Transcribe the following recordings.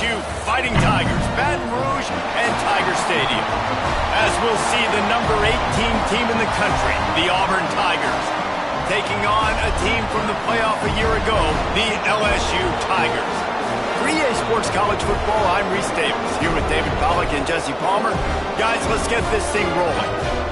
LSU Fighting Tigers, Baton Rouge, and Tiger Stadium. As we'll see the number 18 team in the country, the Auburn Tigers, taking on a team from the playoff a year ago, the LSU Tigers. For EA Sports College Football, I'm Reese Davis, here with David Pollack and Jesse Palmer. Guys, let's get this thing rolling.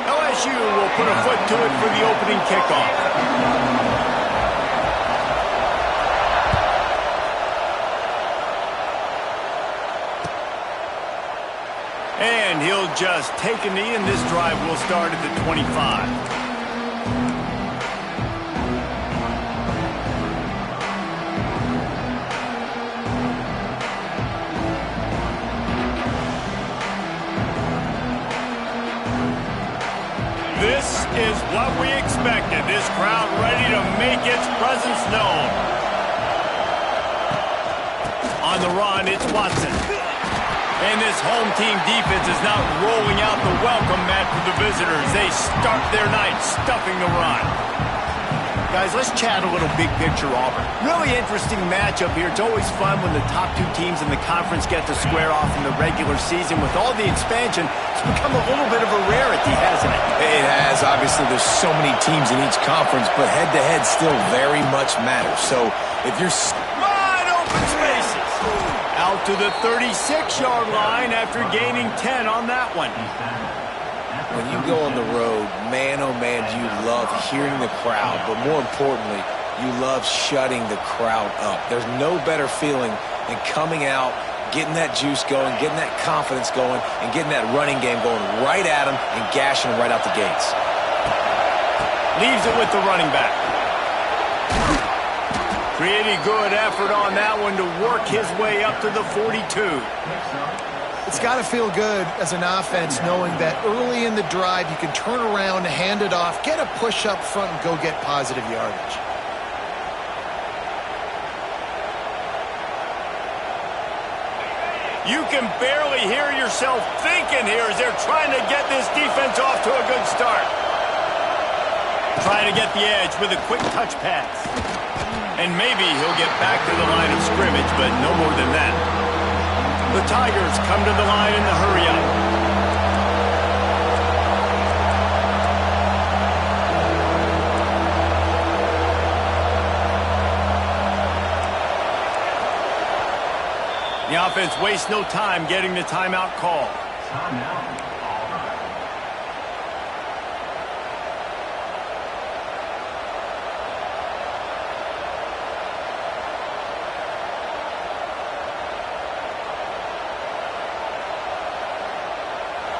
LSU will put a foot to it for the opening kickoff. And he'll just take a knee, and this drive will start at the 25. This is what we expected. This crowd ready to make its presence known. On the run, it's Watson. And this home team defense is not rolling out the welcome mat for the visitors. They start their night stuffing the run. Guys, let's chat a little big picture Auburn. Really interesting matchup here. It's always fun when the top two teams in the conference get to square off in the regular season. With all the expansion, it's become a little bit of a rarity, hasn't it? It has. Obviously, there's so many teams in each conference, but head-to-head still very much matters. So if you're... Wide open spaces. Out to the 36-yard line after gaining 10 on that one. When you go on the road, man, oh man, you love hearing the crowd, but more importantly, you love shutting the crowd up. There's no better feeling than coming out, getting that juice going, getting that confidence going, and getting that running game going right at them and gashing them right out the gates. Leaves it with the running back. Pretty good effort on that one to work his way up to the 42. It's got to feel good as an offense knowing that early in the drive you can turn around, hand it off, get a push up front, and go get positive yardage. You can barely hear yourself thinking here as they're trying to get this defense off to a good start. Trying to get the edge with a quick touch pass. And maybe he'll get back to the line of scrimmage, but no more than that. The Tigers come to the line in the hurry-up. The offense wastes no time getting the timeout call.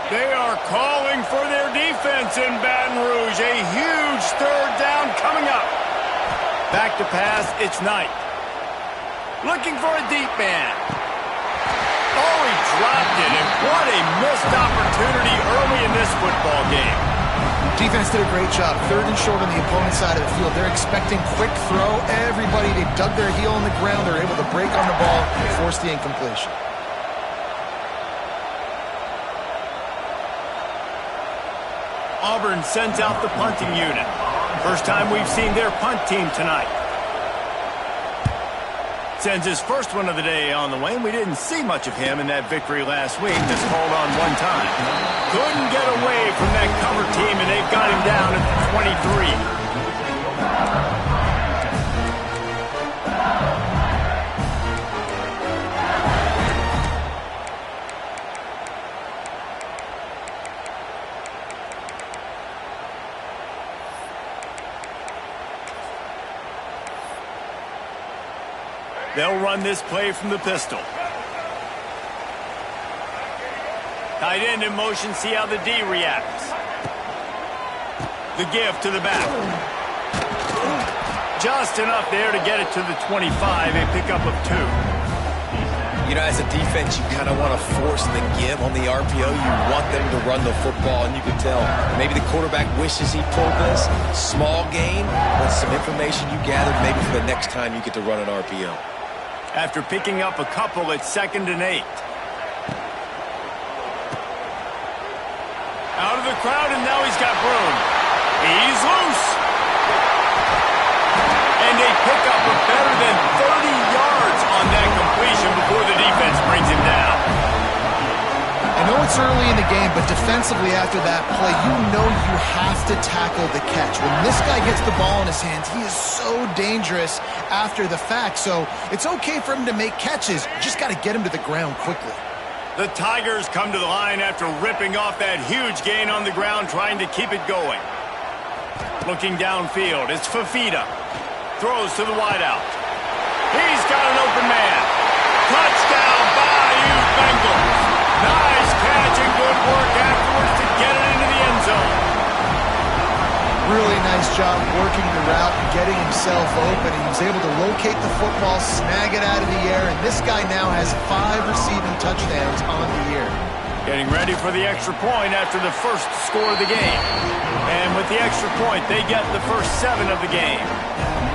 They are calling for their defense in Baton Rouge. A huge third down coming up. Back to pass, it's Knight. Looking for a deep man. Oh, he dropped it, and what a missed opportunity early in this football game. Defense did a great job. Third and short on the opponent's side of the field. They're expecting quick throw. Everybody, they dug their heel in the ground. They're able to break on the ball and force the incompletion. Auburn sends out the punting unit. First time we've seen their punt team tonight. Sends his first one of the day on the way, and we didn't see much of him in that victory last week. Just called on one time. Couldn't get away from that cover team, and they've got him down at 23. They'll run this play from the pistol. Tight end in motion, see how the D reacts. The give to the back. Just enough there to get it to the 25, a pickup of 2. You know, as a defense, you kind of want to force the give on the RPO. You want them to run the football, and you can tell maybe the quarterback wishes he pulled this. Small gain, but some information you gathered maybe for the next time you get to run an RPO. After picking up a couple, it's 2nd and 8. Out of the crowd, and now he's got room. He's loose. And they pick up a better than 30 yards on that completion before the defense brings him down. I know it's early in the game, but defensively after that play, you know you have to tackle the catch. When this guy gets the ball in his hands, he is so dangerous after the fact. So it's okay for him to make catches. You just got to get him to the ground quickly. The Tigers come to the line after ripping off that huge gain on the ground, trying to keep it going. Looking downfield, it's Fafita. Throws to the wideout. He's got an open man. Touchdown, Bayou Bengals. Nice catch and good work afterwards to get it into the end zone. Really nice job working the route and getting himself open. He was able to locate the football, snag it out of the air, and this guy now has 5 receiving touchdowns on the year. Getting ready for the extra point after the first score of the game. And with the extra point, they get the first 7 of the game.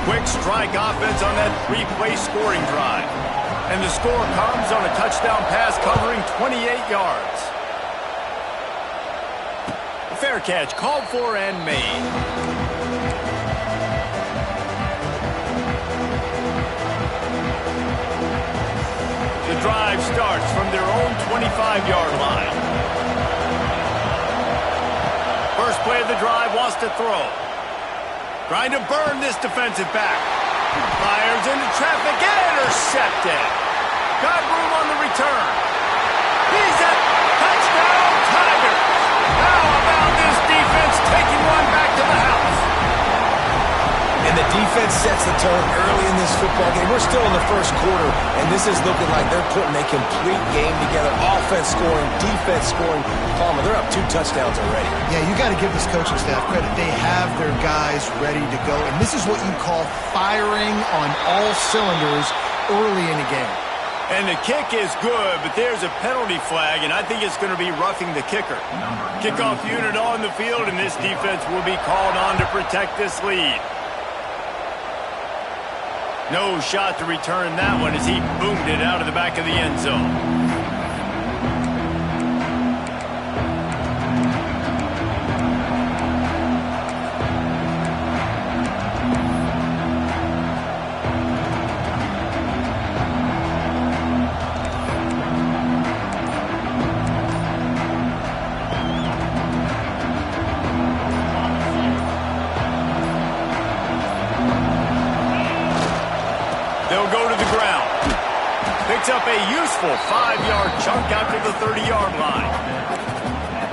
Quick strike offense on that 3-play scoring drive. And the score comes on a touchdown pass covering 28 yards. A fair catch called for and made. The drive starts from their own 25-yard line. First play of the drive, wants to throw. Trying to burn this defensive back. Fires into traffic, intercepted. Got room on the return. He's at touchdown, Tigers. How about this defense taking one back to the house? And the defense sets the tone early in this football game. We're still in the first quarter, and this is looking like they're putting a complete game together. Offense scoring, defense scoring. Palmer, they're up 2 touchdowns already. Yeah, you got to give this coaching staff credit. They have their guys ready to go, and this is what you call firing on all cylinders early in the game. And the kick is good, but there's a penalty flag, and I think it's going to be roughing the kicker. Kickoff unit on the field, and this defense will be called on to protect this lead. No shot to return that one as he boomed it out of the back of the end zone. They'll go to the ground. Picks up a useful 5-yard chunk out to the 30-yard line.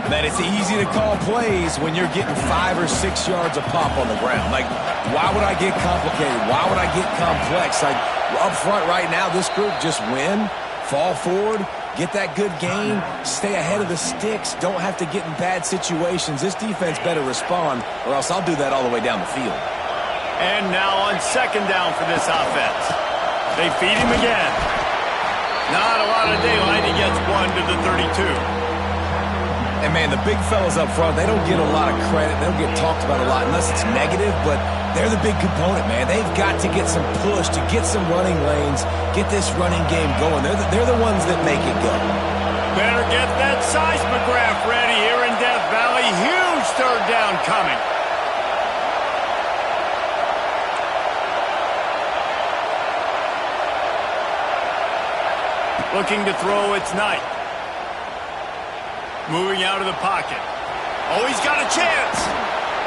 Man, it's easy to call plays when you're getting 5 or 6 yards a pop on the ground. Like, why would I get complicated? Why would I get complex? Like, up front right now, this group just win, fall forward, get that good gain, stay ahead of the sticks, don't have to get in bad situations. This defense better respond, or else I'll do that all the way down the field. And now on second down for this offense. They feed him again. Not a lot of daylight. He gets 1 to the 32. And, man, the big fellas up front, they don't get a lot of credit. They don't get talked about a lot unless it's negative, but they're the big component, man. They've got to get some push, to get some running lanes, get this running game going. They're the ones that make it go. Better get that seismograph ready here in Death Valley. Huge third down coming. Looking to throw, it's Knight. Moving out of the pocket. Oh, he's got a chance.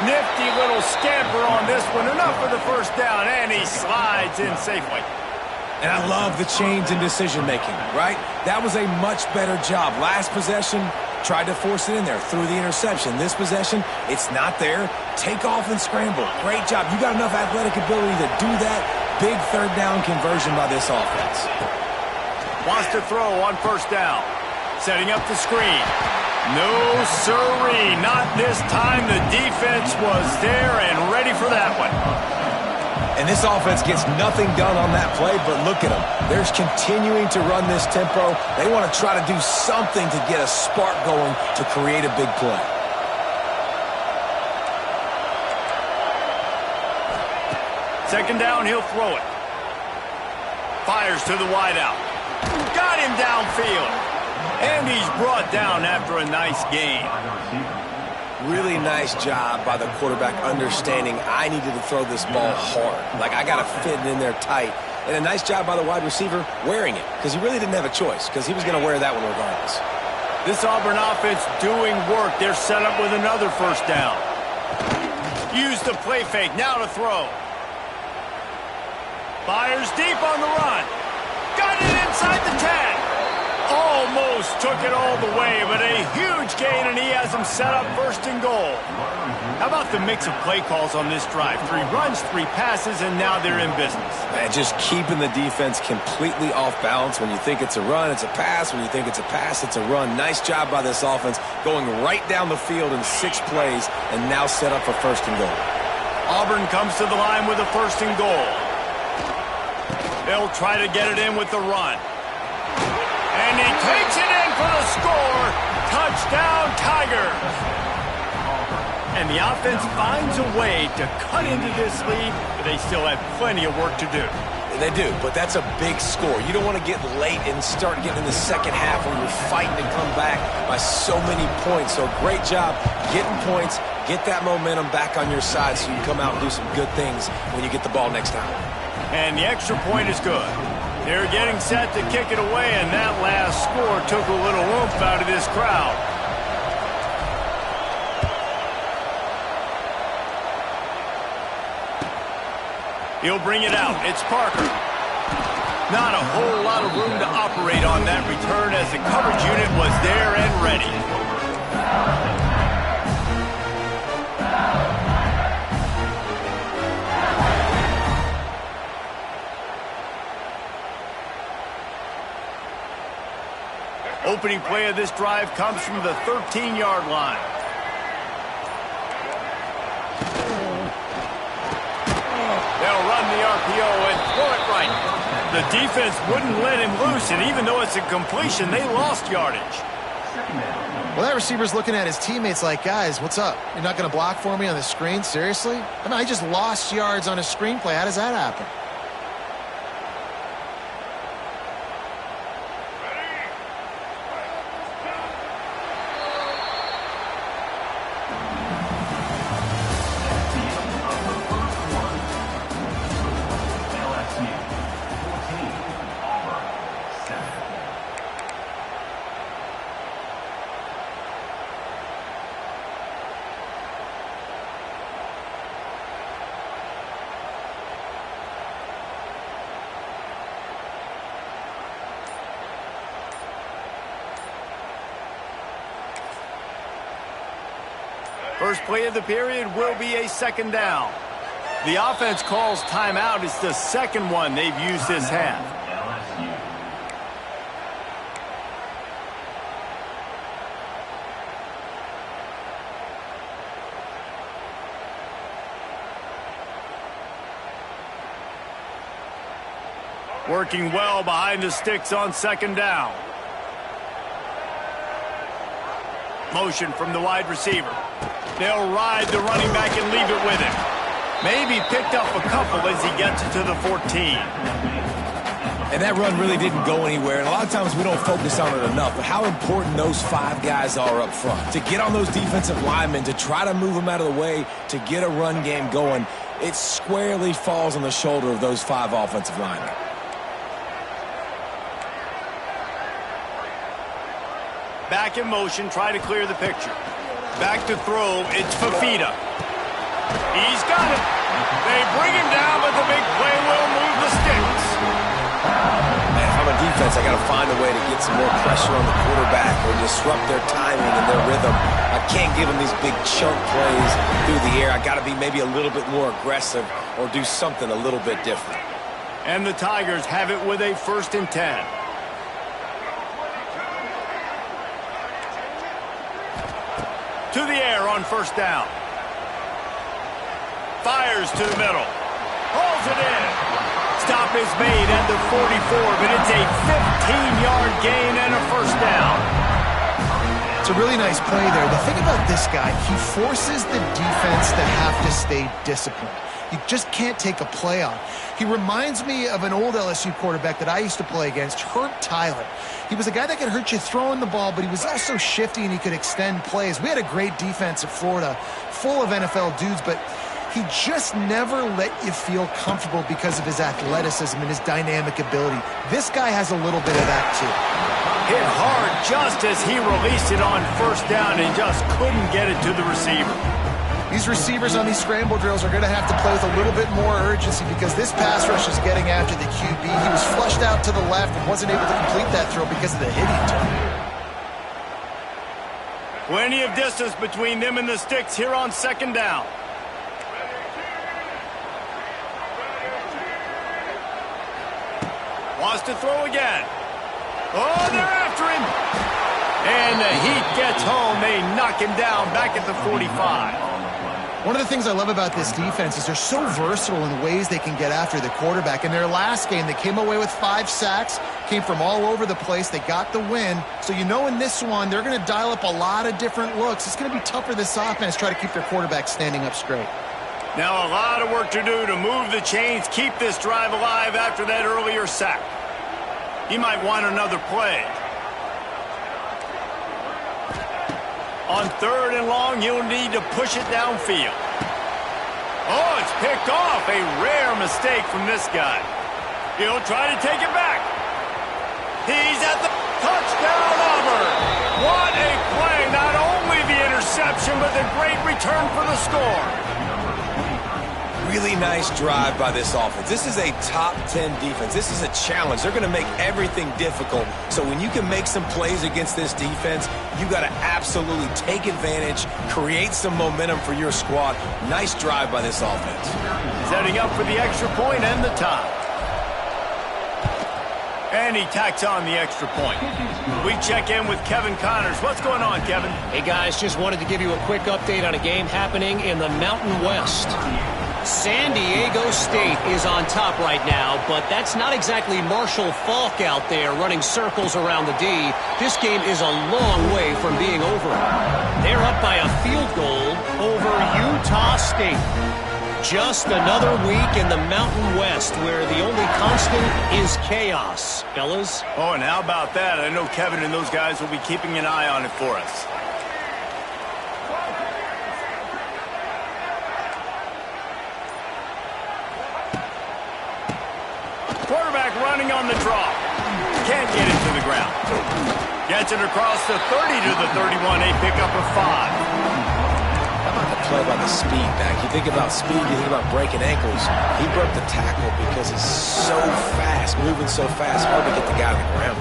Nifty little scamper on this one. Enough for the first down, and he slides in safely. And I love the change in decision-making, right? That was a much better job. Last possession, tried to force it in there, threw the interception. This possession, it's not there. Take off and scramble. Great job. You got enough athletic ability to do that. Big third down conversion by this offense. Wants to throw on first down. Setting up the screen. No siree. Not this time. The defense was there and ready for that one. And this offense gets nothing done on that play, but look at them. They're continuing to run this tempo. They want to try to do something to get a spark going to create a big play. Second down, he'll throw it. Fires to the wideout. Got him downfield. And he's brought down after a nice gain. Really nice job by the quarterback understanding I needed to throw this ball hard. Like, I got to fit it in there tight. And a nice job by the wide receiver wearing it, because he really didn't have a choice, because he was going to wear that one regardless. This Auburn offense doing work. They're set up with another first down. Use the play fake. Now to throw. Fires deep on the run. Got it inside the 10. Almost took it all the way, but a huge gain, and he has him set up first and goal. How about the mix of play calls on this drive? 3 runs, 3 passes, and now they're in business. And just keeping the defense completely off balance. When you think it's a run, it's a pass. When you think it's a pass, it's a run. Nice job by this offense going right down the field in 6 plays and now set up for first and goal. Auburn comes to the line with a first and goal. They'll try to get it in with the run. And he takes it in for the score. Touchdown, Tigers. And the offense finds a way to cut into this lead, but they still have plenty of work to do. They do, but that's a big score. You don't want to get late and start getting in the second half when you're fighting to come back by so many points. So great job getting points, get that momentum back on your side so you can come out and do some good things when you get the ball next time. And the extra point is good. They're getting set to kick it away, and that last score took a little oomph out of this crowd. He'll bring it out. It's Parker. Not a whole lot of room to operate on that return as the coverage unit was there and ready. Opening play of this drive comes from the 13-yard line. They'll run the RPO and throw it right. The defense wouldn't let him loose, and even though it's a completion, they lost yardage. Well, that receiver's looking at his teammates like, guys, what's up? You're not going to block for me on the screen? Seriously? I mean, I just lost yards on a screenplay. How does that happen? First play of the period will be a second down. The offense calls timeout. It's the second one they've used this half. Working well behind the sticks on second down. Motion from the wide receiver. They'll ride the running back and leave it with him. Maybe picked up a couple as he gets it to the 14. And that run really didn't go anywhere. And a lot of times we don't focus on it enough. But how important those 5 guys are up front. To get on those defensive linemen, to try to move them out of the way, to get a run game going, it squarely falls on the shoulder of those 5 offensive linemen. Back in motion, try to clear the picture. Back to throw, it's Fafita. He's got it. They bring him down, but the big play will move the sticks. Man, if I'm a defense, I got to find a way to get some more pressure on the quarterback or disrupt their timing and their rhythm. I can't give them these big chunk plays through the air. I got to be maybe a little bit more aggressive or do something a little bit different. And the Tigers have it with a 1st and 10. To the air on first down. Fires to the middle. Hauls it in. Stop is made at the 44, but it's a 15-yard gain and a first down. It's a really nice play there. The thing about this guy, he forces the defense to have to stay disciplined. You just can't take a play off. He reminds me of an old LSU quarterback that I used to play against, Herb Tyler. He was a guy that could hurt you throwing the ball, but he was also shifty and he could extend plays. We had a great defense at Florida, full of NFL dudes, but he just never let you feel comfortable because of his athleticism and his dynamic ability. This guy has a little bit of that too. Hit hard just as he released it on first down and just couldn't get it to the receiver. These receivers on these scramble drills are going to have to play with a little bit more urgency because this pass rush is getting after the QB. He was flushed out to the left and wasn't able to complete that throw because of the hit he took. Plenty of distance between them and the sticks here on second down. Wants to throw again. Oh, they're after him. And the heat gets home. They knock him down back at the 45. One of the things I love about this defense is they're so versatile in ways they can get after the quarterback. In their last game, they came away with 5 sacks, came from all over the place. They got the win. So you know in this one, they're going to dial up a lot of different looks. It's going to be tough for this offense, try to keep their quarterback standing up straight. Now a lot of work to do to move the chains, keep this drive alive after that earlier sack. He might want another play. On 3rd and long, he'll need to push it downfield. Oh, it's picked off. A rare mistake from this guy. He'll try to take it back. He's at the touchdown, Auburn. What a play. Not only the interception, but the great return for the score. Really nice drive by this offense. This is a top 10 defense. This is a challenge. They're going to make everything difficult. So when you can make some plays against this defense, you got to absolutely take advantage, create some momentum for your squad. Nice drive by this offense. Setting up for the extra point and the tie. And he tacks on the extra point. We check in with Kevin Connors. What's going on, Kevin? Hey, guys, just wanted to give you a quick update on a game happening in the Mountain West. San Diego State is on top right now, but that's not exactly Marshall Faulk out there running circles around the D. This game is a long way from being over. They're up by a field goal over Utah State. Just another week in the Mountain West where the only constant is chaos, fellas. Oh, and how about that? I know Kevin and those guys will be keeping an eye on it for us. Quarterback running on the draw. Can't get it to the ground. Gets it across the 30 to the 31. A pickup of 5. How about the play by the speed back? You think about speed, you think about breaking ankles. He broke the tackle because he's so fast, moving so fast, hard to get the guy on the ground.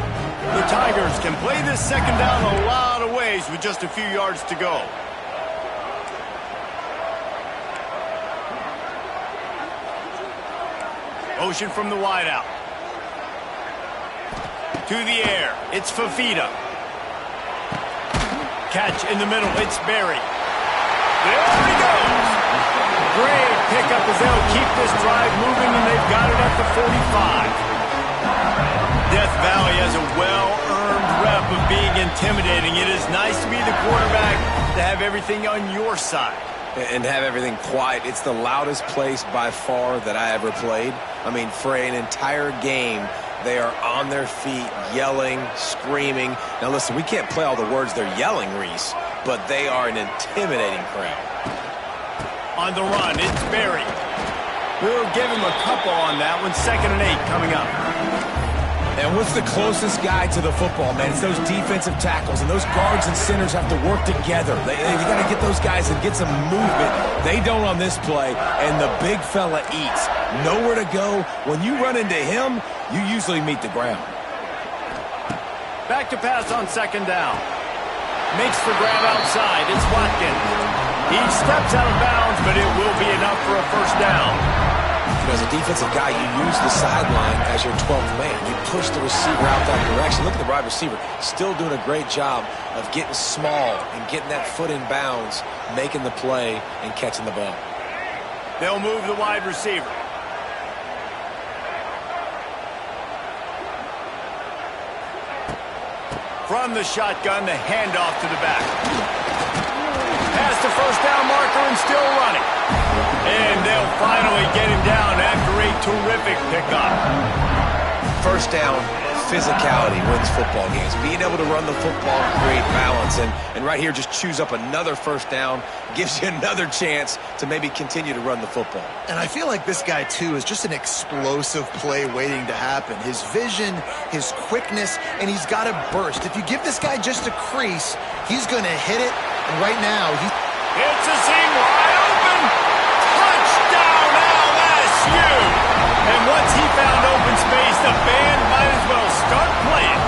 The Tigers can play this second down a lot of ways with just a few yards to go. Motion from the wideout. To the air. It's Fafita. Catch in the middle. It's Berry. There he goes. Great pickup as they'll keep this drive moving, and they've got it at the 45. Death Valley has a well-earned rep of being intimidating. It is nice to be the quarterback, to have everything on your side. And have everything quiet. It's the loudest place by far that I ever played. I mean, for an entire game, they are on their feet, yelling, screaming. Now, listen, we can't play all the words they're yelling, Reese, but they are an intimidating crowd. On the run, it's Berry. We'll give him a couple on that one. 2nd and 8 coming up. And what's the closest guy to the football, man? It's those defensive tackles, and those guards and centers have to work together. They got to get those guys and get some movement. They don't on this play, and the big fella eats. Nowhere to go. When you run into him, you usually meet the ground. Back to pass on 2nd down. Makes the grab outside. It's Watkins. He steps out of bounds, but it will be enough for a first down. You know, as a defensive guy, you use the sideline as your 12th man. You push the receiver out that direction. Look at the wide receiver. Still doing a great job of getting small and getting that foot in bounds, making the play, and catching the ball. They'll move the wide receiver. From the shotgun, the handoff to the back. Past the first down marker and still running. And they'll finally get him down after a terrific pickup. First down, physicality wins football games. Being able to run the football and create balance. And right here, just choose up another first down. Gives you another chance to maybe continue to run the football. And I feel like this guy, too, is just an explosive play waiting to happen. His vision, his quickness, and he's got a burst. If you give this guy just a crease, he's going to hit it. And right now, it's a seam wide open. Touchdown, LSU. And once he found open space, the band might as well start playing.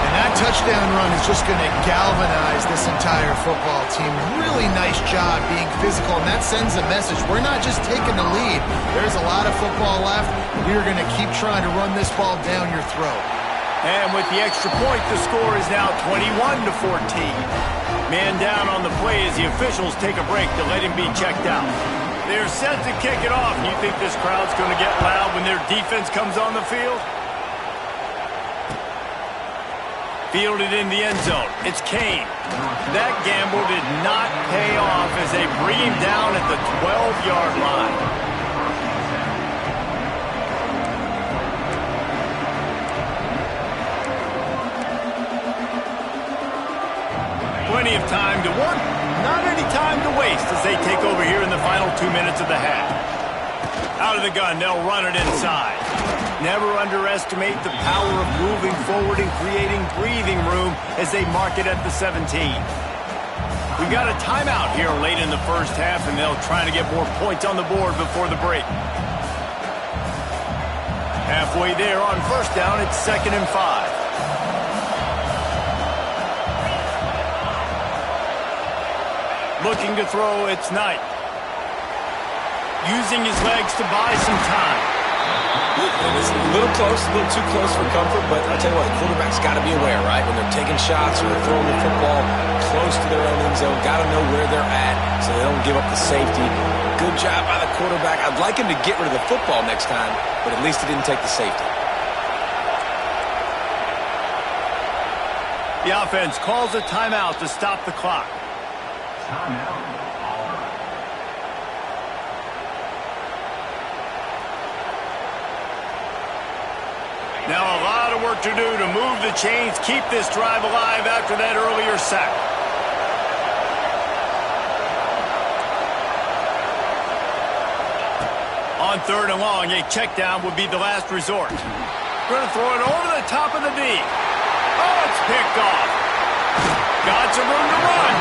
And that touchdown run is just going to galvanize this entire football team. Really nice job being physical, and that sends a message. We're not just taking the lead. There's a lot of football left. We're going to keep trying to run this ball down your throat. And with the extra point, the score is now 21-14. Man down on the play as the officials take a break to let him be checked out. They're set to kick it off. You think this crowd's going to get loud when their defense comes on the field? Fielded in the end zone. It's Kane. That gamble did not pay off as they bring him down at the 12-yard line. Plenty of time to work, not any time to waste as they take over here in the final 2 minutes of the half. Out of the gun, they'll run it inside. Never underestimate the power of moving forward and creating breathing room as they mark it at the 17. We got a timeout here late in the first half, and they'll try to get more points on the board before the break. Halfway there on first down, it's 2nd and 5. Looking to throw, it's Knight. Using his legs to buy some time. It's a little close, a little too close for comfort, but I'll tell you what, the quarterback's got to be aware, right? When they're taking shots or they're throwing the football close to their own end zone, got to know where they're at so they don't give up the safety. Good job by the quarterback. I'd like him to get rid of the football next time, but at least he didn't take the safety. The offense calls a timeout to stop the clock. Now a lot of work to do to move the chains, keep this drive alive after that earlier sack. On 3rd and long, a check down would be the last resort. Going to throw it over the top of the D. Oh, it's picked off. Got some room to run.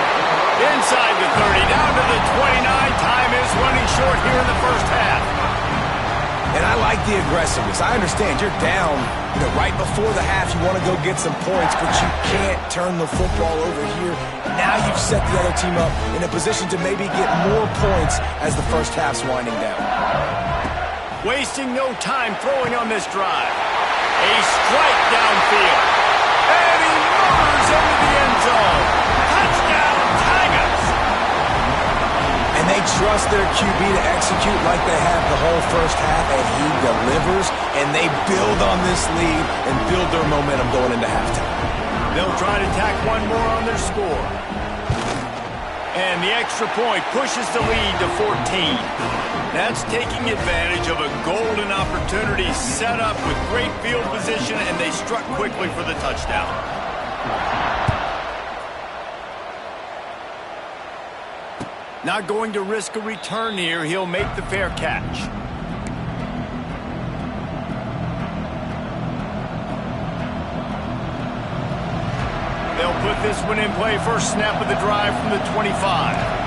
Inside the 30, down to the 29. Time is running short here in the first half. And I like the aggressiveness. I understand you're down, right before the half. You want to go get some points, but you can't turn the football over here. Now you've set the other team up in a position to maybe get more points as the first half's winding down. Wasting no time throwing on this drive. A strike downfield. And he motors into the end zone. Touchdown, Tigers! And they trust their QB to execute like they have the whole first half, and he delivers, and they build on this lead and build their momentum going into halftime. They'll try to tack one more on their score. And the extra point pushes the lead to 14. That's taking advantage of a golden opportunity set up with great field position, and they struck quickly for the touchdown. Not going to risk a return here. He'll make the fair catch. They'll put this one in play. First snap of the drive from the 25.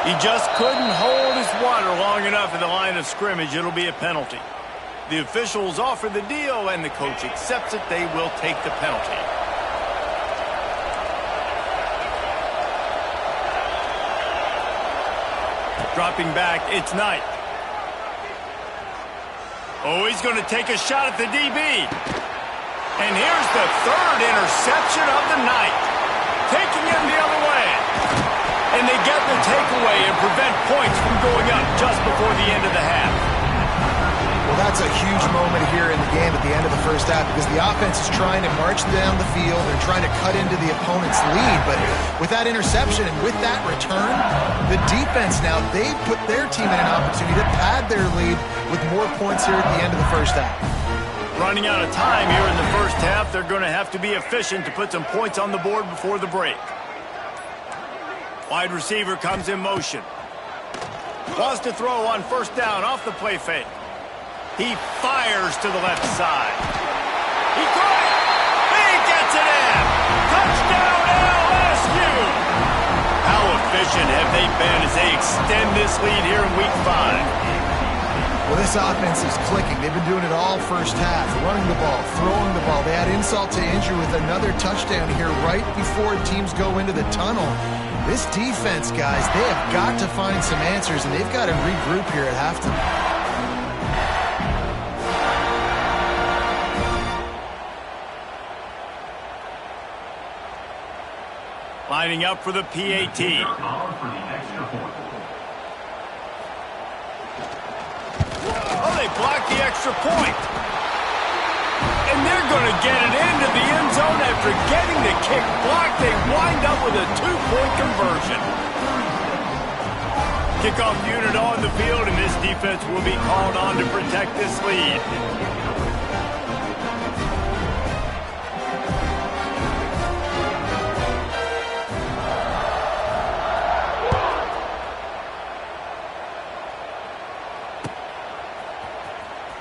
He just couldn't hold his water long enough at the line of scrimmage. It'll be a penalty. The officials offer the deal, and the coach accepts it. They will take the penalty. Dropping back, it's Knight. Oh, he's going to take a shot at the DB. And here's the third interception of the night. Taking him the other way. And they get the takeaway and prevent points from going up just before the end of the half. Well, that's a huge moment here in the game at the end of the first half because the offense is trying to march down the field. They're trying to cut into the opponent's lead. But with that interception and with that return, the defense now, they've put their team in an opportunity to pad their lead with more points here at the end of the first half. Running out of time here in the first half, they're going to have to be efficient to put some points on the board before the break. Wide receiver comes in motion. Wants to throw on first down off the play fake. He fires to the left side. He throws it. He gets it in. Touchdown LSU. How efficient have they been as they extend this lead here in Week 5? Well, this offense is clicking. They've been doing it all first half, running the ball, throwing the ball. They had insult to injury with another touchdown here right before teams go into the tunnel. This defense, guys, they have got to find some answers, and they've got to regroup here at halftime. Lining up for the PAT. Oh, they blocked the extra point. And they're going to get it into the end zone after getting the kick blocked. They wind up with a 2-point conversion. Kickoff unit on the field, and this defense will be called on to protect this lead.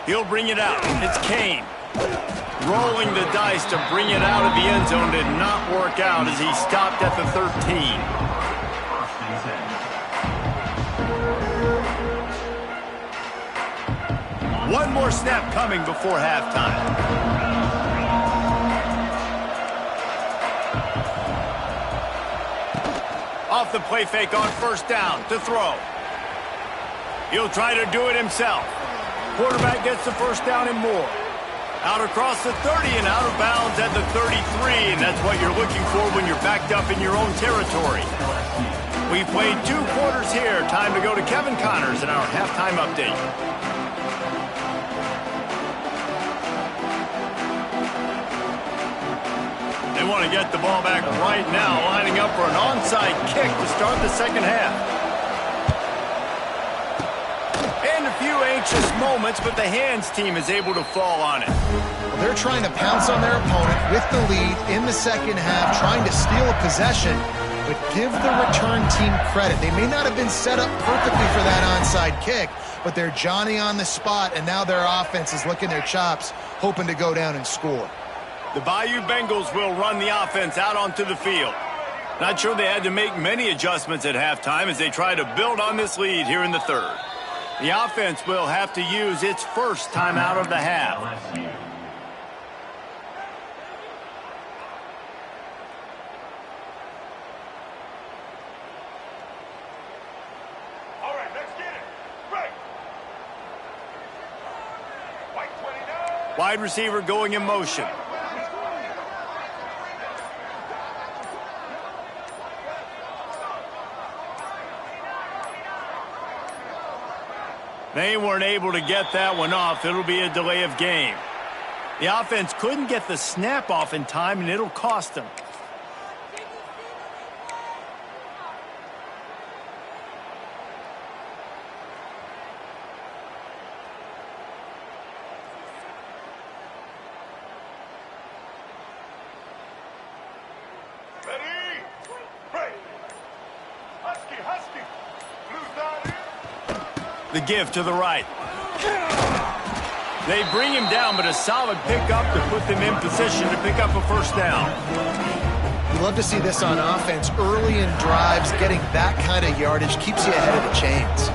He'll bring it out. It's Kane. Rolling the dice to bring it out of the end zone did not work out as he stopped at the 13. One more snap coming before halftime. Off the play fake on first down to throw. He'll try to do it himself. Quarterback gets the first down and more. Out across the 30 and out of bounds at the 33, and that's what you're looking for when you're backed up in your own territory. We played 2 quarters here. Time to go to Kevin Connors in our halftime update. They want to get the ball back right now, lining up for an onside kick to start the second half. And a few anxious moments, but the hands team is able to fall on it. Well, they're trying to pounce on their opponent with the lead in the second half, trying to steal a possession, but give the return team credit. They may not have been set up perfectly for that onside kick, but they're Johnny on the spot, and now their offense is licking their chops, hoping to go down and score. The Bayou Bengals will run the offense out onto the field. Not sure they had to make many adjustments at halftime as they try to build on this lead here in the third. The offense will have to use its first timeout of the half. All right, let's get it. Right. White 29. Wide receiver going in motion. They weren't able to get that one off. It'll be a delay of game. The offense couldn't get the snap off in time, and it'll cost them. Ready? Break. Husky, Husky. Blue down in. The give to the right. They bring him down, but a solid pickup to put them in position to pick up a first down. We love to see this on offense. Early in drives, getting that kind of yardage keeps you ahead of the chains.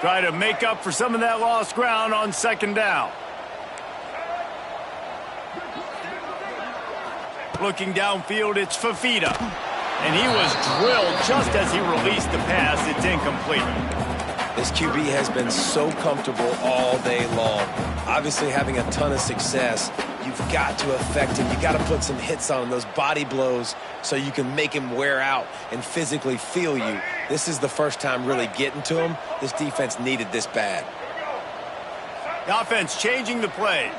Try to make up for some of that lost ground on second down. Looking downfield, it's Fafita. And he was drilled just as he released the pass. It's incomplete. This QB has been so comfortable all day long. Obviously having a ton of success. You've got to affect him. You've got to put some hits on him, those body blows, so you can make him wear out and physically feel you. This is the first time really getting to him. This defense needed this bad. The offense changing the play.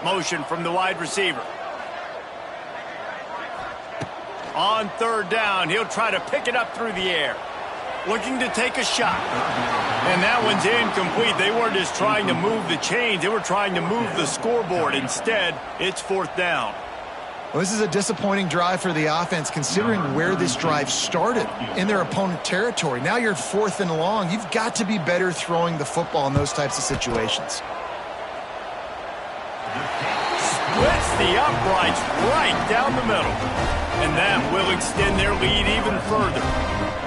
Motion from the wide receiver. On third down, he'll try to pick it up through the air. Looking to take a shot. And that one's incomplete. They weren't just trying to move the chains. They were trying to move the scoreboard. Instead, it's fourth down. Well, this is a disappointing drive for the offense, considering where this drive started in their opponent territory. Now you're 4th and long. You've got to be better throwing the football in those types of situations. Splits the uprights right down the middle. And that will extend their lead even further.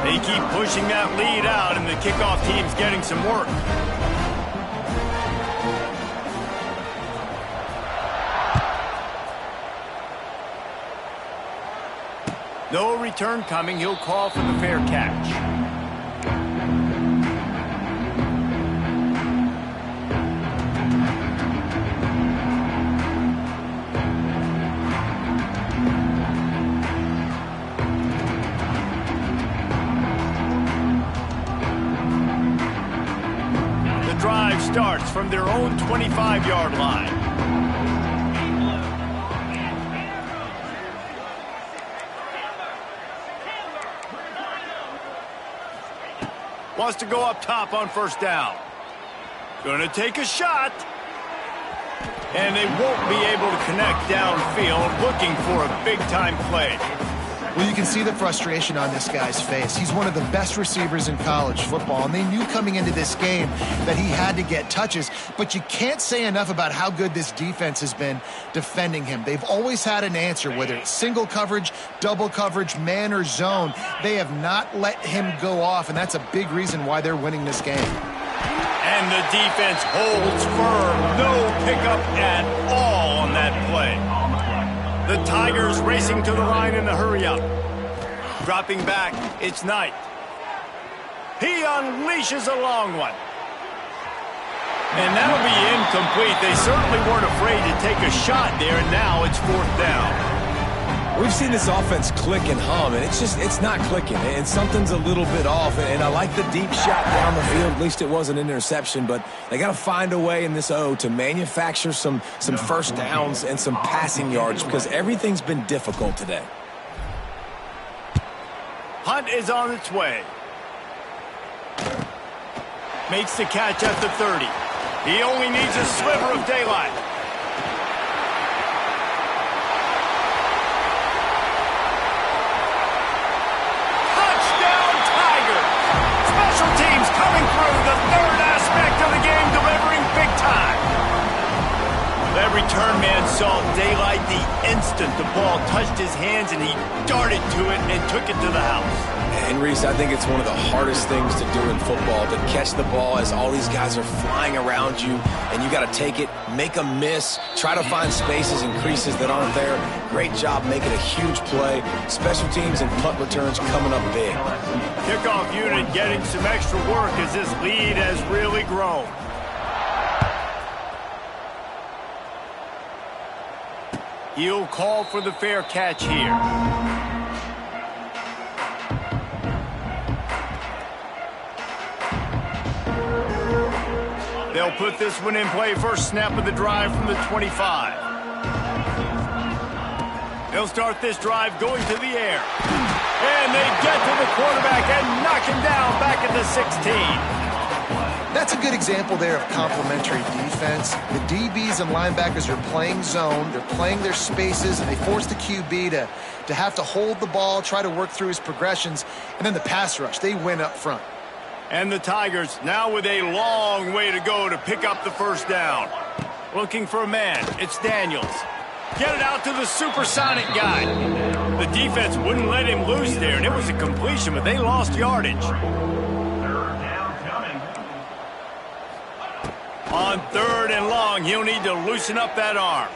They keep pushing that lead out, and the kickoff team's getting some work. No return coming. He'll call for the fair catch. Drive starts from their own 25-yard line. Wants to go up top on first down. Going to take a shot. And they won't be able to connect downfield, looking for a big-time play. Well, you can see the frustration on this guy's face. He's one of the best receivers in college football, and they knew coming into this game that he had to get touches, but you can't say enough about how good this defense has been defending him. They've always had an answer, whether it's single coverage, double coverage, man, or zone. They have not let him go off, and that's a big reason why they're winning this game. And the defense holds firm. No pickup at all on that play. The Tigers racing to the line in a hurry-up. Dropping back, it's Knight. He unleashes a long one. And that'll be incomplete. They certainly weren't afraid to take a shot there, and now it's fourth down. We've seen this offense click and hum, and it's not clicking, and something's a little bit off. And I like the deep shot down the field. At least it wasn't an interception, but they got to find a way in this O to manufacture some first downs and some passing yards, because everything's been difficult today. Hunt is on its way. Makes the catch at the 30. He only needs a sliver of daylight. Teams coming through, the third aspect of the game, delivering big time. That return man saw daylight the instant the ball touched his hands, and he darted to it and took it to the house. And Reese, I think it's one of the hardest things to do in football, to catch the ball as all these guys are flying around you, and you got to take it, make a miss, try to find spaces and creases that aren't there. Great job making a huge play. Special teams and punt returns coming up big. Kickoff unit getting some extra work as this lead has really grown. He'll call for the fair catch here. They'll put this one in play. First snap of the drive from the 25. They'll start this drive going to the air. And they get to the quarterback and knock him down back at the 16. That's a good example there of complementary defense. The DBs and linebackers are playing zone. They're playing their spaces, and they force the QB to have to hold the ball, try to work through his progressions, and then the pass rush. They win up front. And the Tigers now with a long way to go to pick up the first down. Looking for a man. It's Daniels. Get it out to the supersonic guy. The defense wouldn't let him loose there, and it was a completion, but they lost yardage. On third and long, he'll need to loosen up that arm.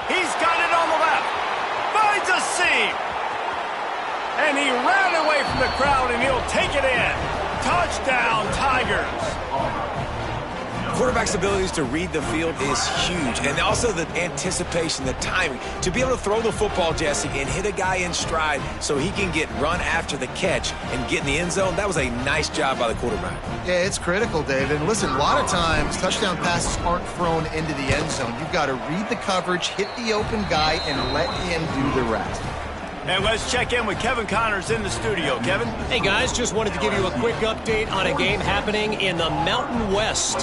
He's got it on the left. Finds a seam. And he ran away from the crowd, and he'll take it in. Touchdown, Tigers. Quarterback's abilities to read the field is huge, and also the anticipation, the timing. To be able to throw the football, Jesse, and hit a guy in stride so he can get run after the catch and get in the end zone, that was a nice job by the quarterback. Yeah, it's critical, David. And listen, a lot of times touchdown passes aren't thrown into the end zone. You've got to read the coverage, hit the open guy, and let him do the rest. And let's check in with Kevin Connors in the studio. Kevin? Hey, guys, just wanted to give you a quick update on a game happening in the Mountain West.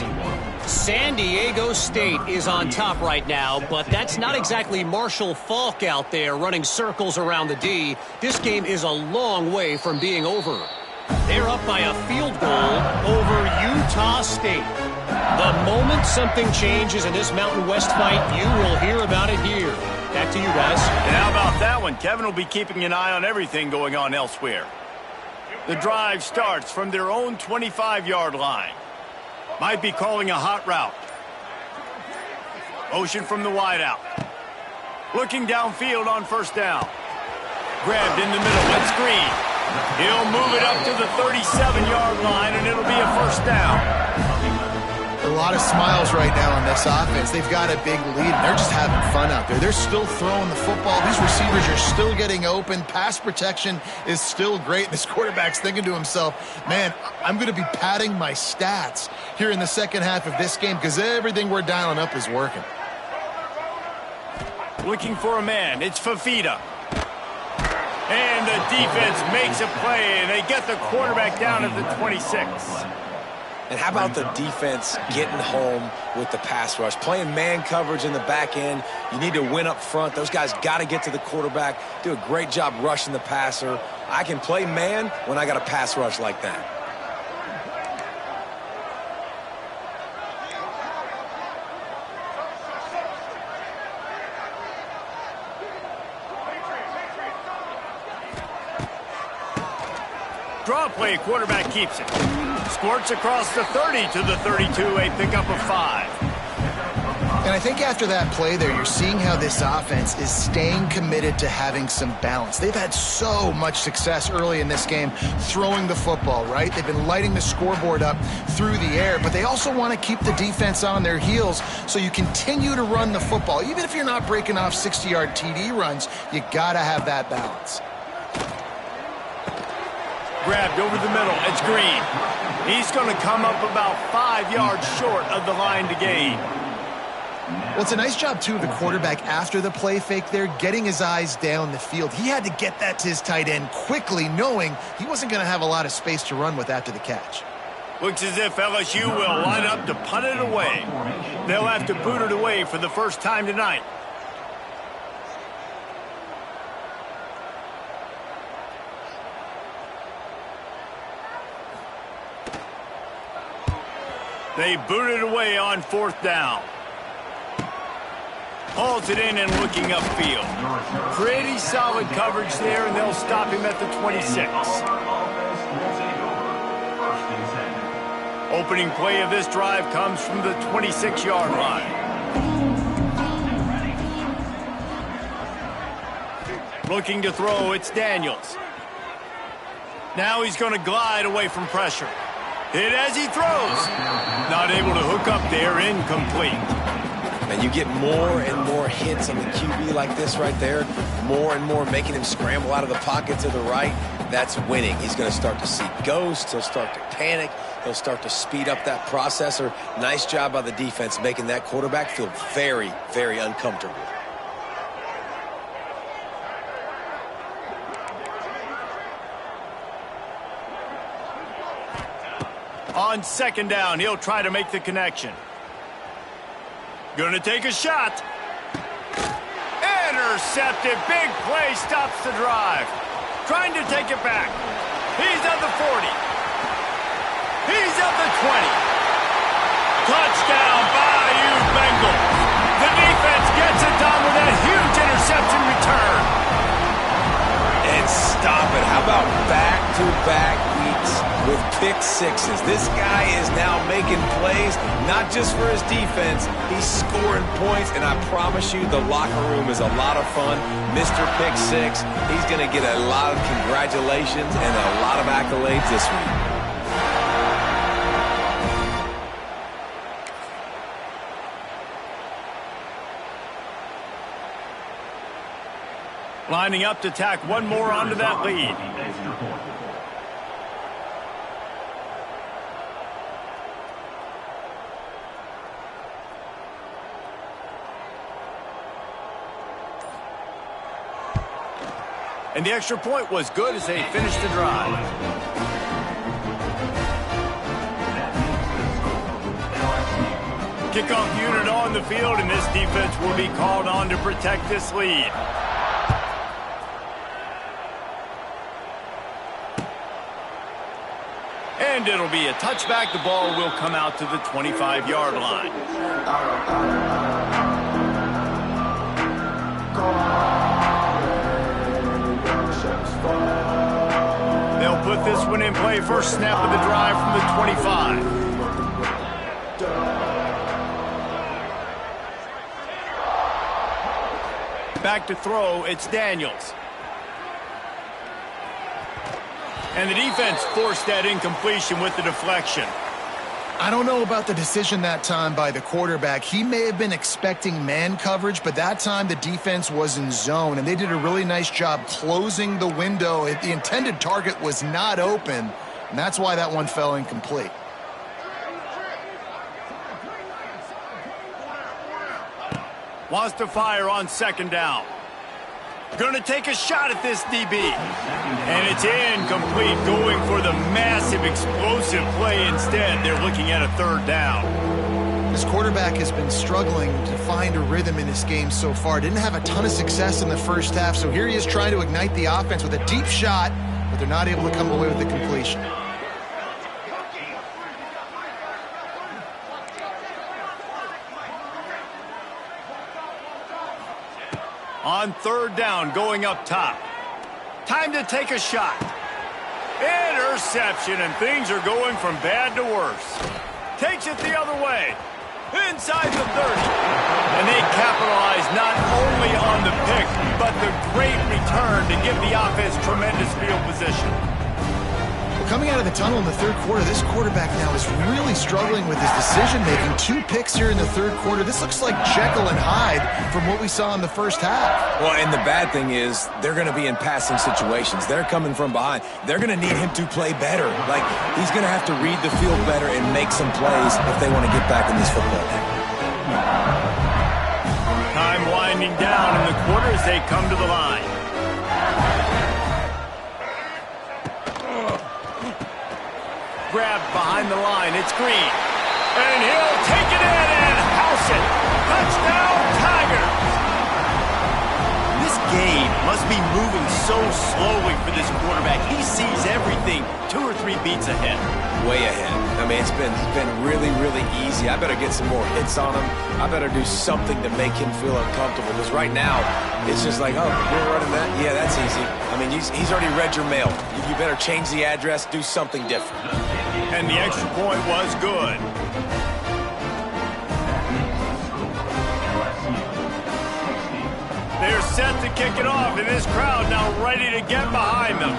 San Diego State is on top right now, but that's not exactly Marshall Faulk out there running circles around the D. This game is a long way from being over. They're up by a field goal over Utah State. The moment something changes in this Mountain West fight, you will hear about it here. Back to you, guys. And how about that one? Kevin will be keeping an eye on everything going on elsewhere. The drive starts from their own 25-yard line. Might be calling a hot route. Motion from the wideout. Looking downfield on first down. Grabbed in the middle. Let's screen. He'll move it up to the 37-yard line, and it'll be a first down. A lot of smiles right now on this offense. They've got a big lead, and they're just having fun out there. They're still throwing the football. These receivers are still getting open. Pass protection is still great. This quarterback's thinking to himself, man, I'm going to be padding my stats here in the second half of this game because everything we're dialing up is working. Looking for a man. It's Fafita. And the defense makes a play, and they get the quarterback down at the 26. And how about the defense getting home with the pass rush? Playing man coverage in the back end. You need to win up front. Those guys got to get to the quarterback. Do a great job rushing the passer. I can play man when I got a pass rush like that. Draw play, quarterback keeps it. Squirts across the 30 to the 32, a pickup of 5. And I think after that play there, you're seeing how this offense is staying committed to having some balance. They've had so much success early in this game throwing the football, right? They've been lighting the scoreboard up through the air, but they also want to keep the defense on their heels so you continue to run the football. Even if you're not breaking off 60-yard TD runs, you got to have that balance. Grabbed over the middle. It's Green. He's going to come up about 5 yards short of the line to gain. Well, it's a nice job, too, of the quarterback after the play fake there, getting his eyes down the field. He had to get that to his tight end quickly, knowing he wasn't going to have a lot of space to run with after the catch. Looks as if LSU will line up to punt it away. They'll have to boot it away for the first time tonight. They boot it away on fourth down. Hauls it in and looking upfield. Pretty solid coverage there, and they'll stop him at the 26. Opening play of this drive comes from the 26-yard line. Looking to throw, it's Daniels. Now he's going to glide away from pressure. Hit as he throws. Not able to hook up there, incomplete. And you get more and more hits on the QB like this right there. More and more making him scramble out of the pocket to the right. That's winning. He's going to start to see ghosts. He'll start to panic. He'll start to speed up that processor. Nice job by the defense making that quarterback feel very, very uncomfortable. On second down, he'll try to make the connection. Gonna take a shot. Intercepted. Big play stops the drive. Trying to take it back. He's at the 40. He's at the 20. Touchdown, Bayou Bengals. The defense gets it done with that huge interception return. And stop it. How about back-to-back weeks with pick sixes. This guy is now making plays, not just for his defense. He's scoring points, and I promise you the locker room is a lot of fun. Mr. Pick Six, he's going to get a lot of congratulations and a lot of accolades this week. Lining up to tack one more onto that lead. And the extra point was good as they finished the drive. Kickoff unit on the field, and this defense will be called on to protect this lead. And it'll be a touchback. The ball will come out to the 25-yard line. They'll put this one in play. First snap of the drive from the 25. Back to throw, it's Daniels. And the defense forced that incompletion with the deflection. I don't know about the decision that time by the quarterback. He may have been expecting man coverage, but that time the defense was in zone, and they did a really nice job closing the window. The intended target was not open, and that's why that one fell incomplete. Wants to fire on second down. Going to take a shot at this DB. And it's incomplete, going for the massive explosive play instead. They're looking at a third down. This quarterback has been struggling to find a rhythm in this game so far. Didn't have a ton of success in the first half, so here he is trying to ignite the offense with a deep shot, but they're not able to come away with the completion. On third down, going up top. Time to take a shot. Interception, and things are going from bad to worse. Takes it the other way. Inside the 30. And they capitalize not only on the pick, but the great return to give the offense tremendous field position. Coming out of the tunnel in the third quarter, this quarterback now is really struggling with his decision-making. 2 picks here in the third quarter. This looks like Jekyll and Hyde from what we saw in the first half. Well, and the bad thing is they're going to be in passing situations. They're coming from behind. They're going to need him to play better. Like, he's going to have to read the field better and make some plays if they want to get back in this football game. Time winding down in the quarter as they come to the line. Grabbed behind the line. It's Green. And he'll take it in and house it. Touchdown, Tigers. This game must be moving so slowly for this quarterback. He sees everything 2 or 3 beats ahead. Way ahead. I mean, it's been really, really easy. I better get some more hits on him. I better do something to make him feel uncomfortable. Because right now, it's just like, oh, you're running that? Yeah, that's easy. I mean, he's already read your mail. You better change the address, do something different. And the extra point was good. They're set to kick it off, and this crowd now ready to get behind them.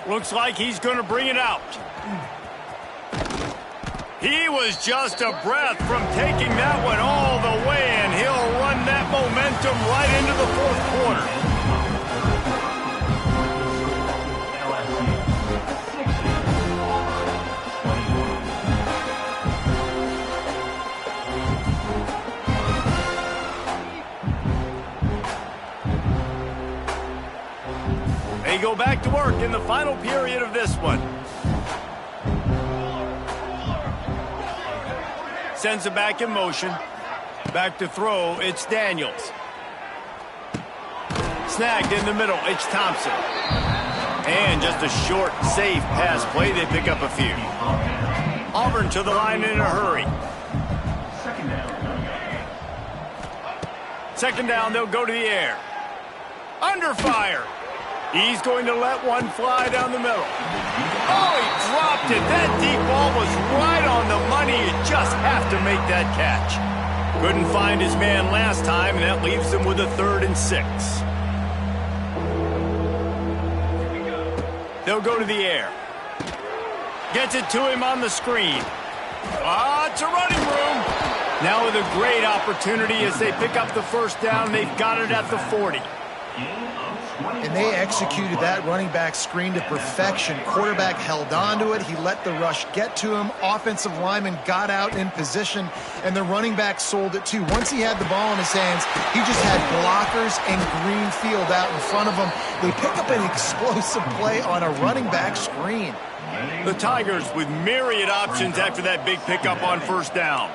Looks like he's going to bring it out. He was just a breath from taking that one all the way, and he'll run that momentum right into the fourth quarter. They go back to work in the final period of this one. Sends it back in motion. Back to throw, it's Daniels. Snagged in the middle, it's Thompson. And just a short, safe pass play. They pick up a few. Auburn to the line in a hurry. Second down, they'll go to the air. Under fire. He's going to let one fly down the middle. Oh, he dropped it. That deep ball was right on the money. You just have to make that catch. Couldn't find his man last time, and that leaves him with a 3rd and 6. They'll go to the air. Gets it to him on the screen. It's a running room. Now with a great opportunity as they pick up the first down. They've got it at the 40. And they executed that running back screen to perfection. Quarterback held on to it. He let the rush get to him. Offensive lineman got out in position, and the running back sold it too. Once he had the ball in his hands, he just had blockers and green field out in front of him. They pick up an explosive play on a running back screen. The Tigers with myriad options after that big pickup on first down.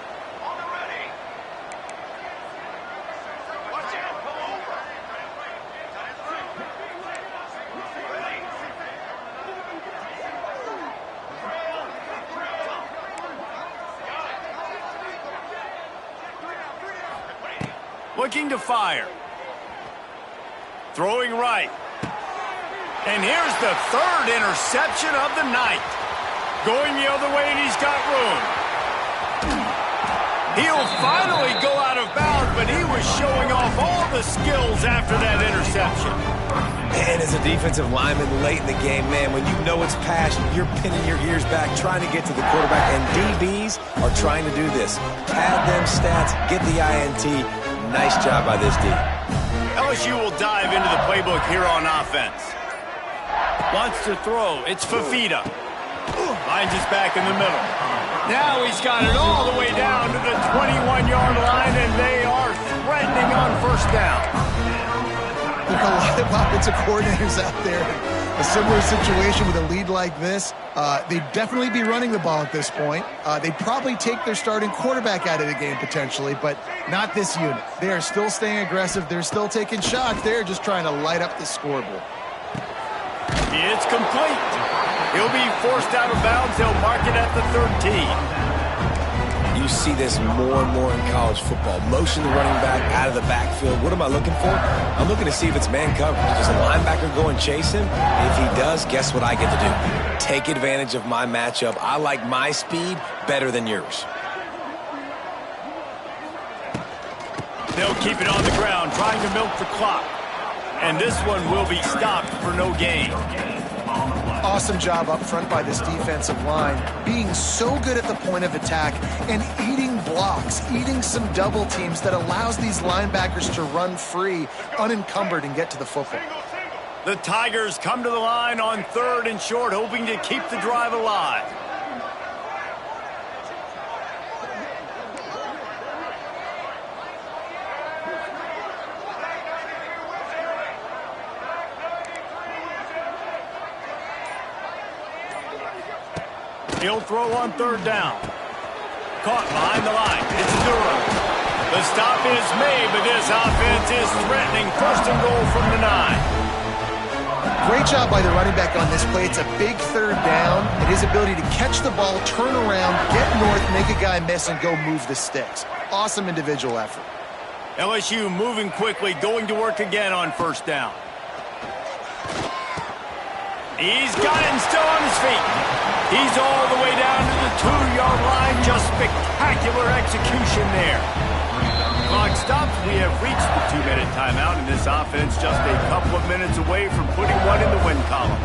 Looking to fire. Throwing right. And here's the 3rd interception of the night. Going the other way, and he's got room. He'll finally go out of bounds, but he was showing off all the skills after that interception. And as a defensive lineman late in the game, man, when you know it's passion, you're pinning your ears back, trying to get to the quarterback, and DBs are trying to do this. Pad them stats, get the INT. Nice job by this D. LSU will dive into the playbook here on offense. Wants to throw. It's Fafita. Finds his back in the middle. Now he's got it all the way down to the 21-yard line, and they are threatening on first down. There are a lot of offensive coordinators out there. A similar situation with a lead like this. They'd definitely be running the ball at this point. They'd probably take their starting quarterback out of the game potentially, but not this unit. They are still staying aggressive. They're still taking shots. They're just trying to light up the scoreboard. It's complete. He'll be forced out of bounds. They'll mark it at the 13. You see this more and more in college football. Motion the running back out of the backfield. What am I looking for? I'm looking to see if it's man coverage. Does the linebacker go and chase him? If he does, guess what I get to do? Take advantage of my matchup. I like my speed better than yours. They'll keep it on the ground, trying to milk the clock. And this one will be stopped for no gain. Awesome job up front by this defensive line, being so good at the point of attack and eating blocks, eating some double teams that allows these linebackers to run free, unencumbered, and get to the football. The Tigers come to the line on 3rd and short, hoping to keep the drive alive. He'll throw on 3rd down. Caught behind the line. It's Durham. The stop is made, but this offense is threatening 1st and goal from the 9. Great job by the running back on this play. It's a big 3rd down, and his ability to catch the ball, turn around, get north, make a guy miss, and go move the sticks. Awesome individual effort. LSU moving quickly, going to work again on 1st down. He's got it and still on his feet. He's all the way down to the 2-yard line. Just spectacular execution there. Clock stops. We have reached the 2-minute timeout, and this offense just a couple of minutes away from putting one in the win column.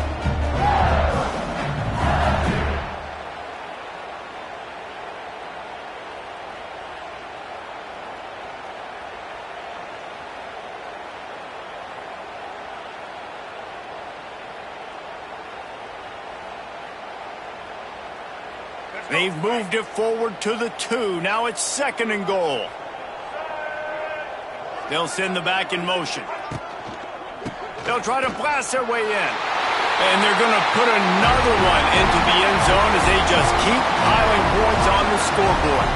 They've moved it forward to the 2. Now it's 2nd and goal. They'll send the back in motion. They'll try to blast their way in. And they're going to put another one into the end zone as they just keep piling points on the scoreboard.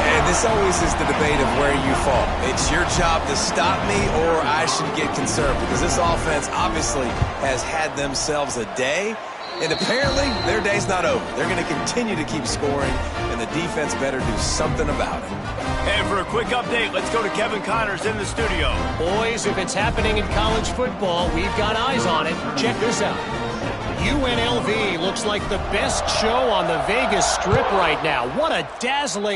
And this always is the debate of where you fall. It's your job to stop me, or I should get conservative, because this offense obviously has had themselves a day. And apparently, their day's not over. They're going to continue to keep scoring, and the defense better do something about it. And for a quick update, let's go to Kevin Connors in the studio. Boys, if it's happening in college football, we've got eyes on it. Check this out. UNLV looks like the best show on the Vegas Strip right now. What a dazzling